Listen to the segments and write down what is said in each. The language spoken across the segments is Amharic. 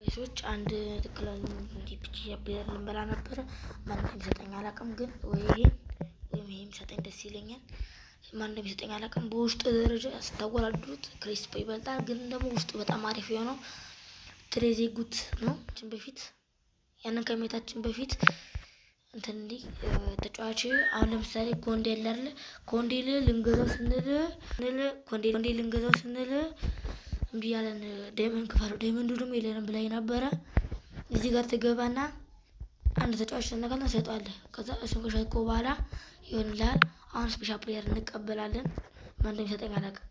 ሰዎች አንድ ትክክል እንጂ ብቻ ፕሌየር ልንበላ ነበረ። ማን እንደሚሰጠኝ አላውቅም፣ ግን ወይም የሚሰጠኝ ደስ ይለኛል። ማን እንደሚሰጠኝ አላውቅም። በውስጡ ደረጃ ስታወራዱት ክሪስፖ ይበልጣል፣ ግን ደግሞ ውስጡ በጣም አሪፍ የሆነው ትሬዜጉት ነው። በፊት ያንን ከሜታችን በፊት እንትን እንዲህ ተጫዋች አሁን ለምሳሌ ኮንዴል አይደለ? ኮንዴል ልንገዛው ስንል እምቢ ያለን ዳይመንድ ክፈለው። ዳይመንዱ ደግሞ የለንም ብላይ ነበረ። እዚህ ጋር ትገባና አንድ ተጫዋች ተነካና ሰጠዋለህ። ከዛ እሱን ከሸጥኩ በኋላ ይሆንልሃል። አሁን ስፔሻል ፕሌየር እንቀበላለን። ማን እንደሚሰጠኝ አላውቅም።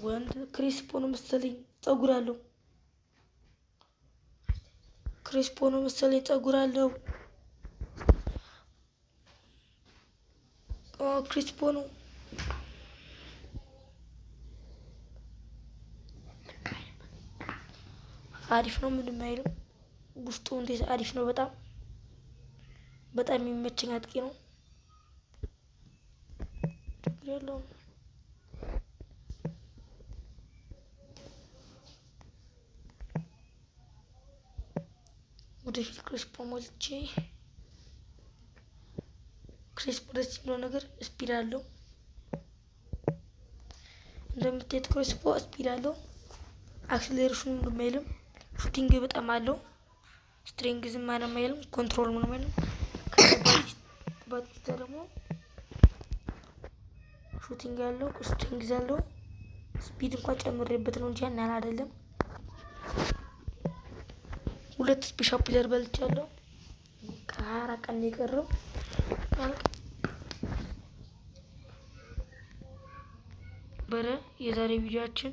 ወንድ ክሪስፖ ነው መሰለኝ ፀጉር አለው። ክሪስፖ ነው መሰለኝ ፀጉር አለው። ክሪስፖ ነው። አሪፍ ነው፣ ምንም አይልም። ውስጡ እንዴት አሪፍ ነው። በጣም የሚመቸኝ አጥቂ ነው። ችግር የለውም። ወደፊት ክሪስፖ ሞልቼ ክሪስፖ ደስ የሚለው ነገር ስፒድ አለው። እንደምታዩት ክሪስፖ ስፒድ አለው። አክሰሌሬሽኑ ምንም አይልም። ሹቲንግ በጣም አለው። ስትሪንግዝም ምንም አይልም። ኮንትሮል ምንም አይልም። ባቲስታ ደግሞ ሹቲንግ አለው፣ ስትሪንግዝ አለው። ስፒድ እንኳን ጨምሬበት ነው እንጂ ያን ያህል አይደለም። ሁለት ስፔሻል ፕሌየር በልቻለሁ። ከ24 ቀን የቀረው በረ የዛሬ ቪዲዮአችን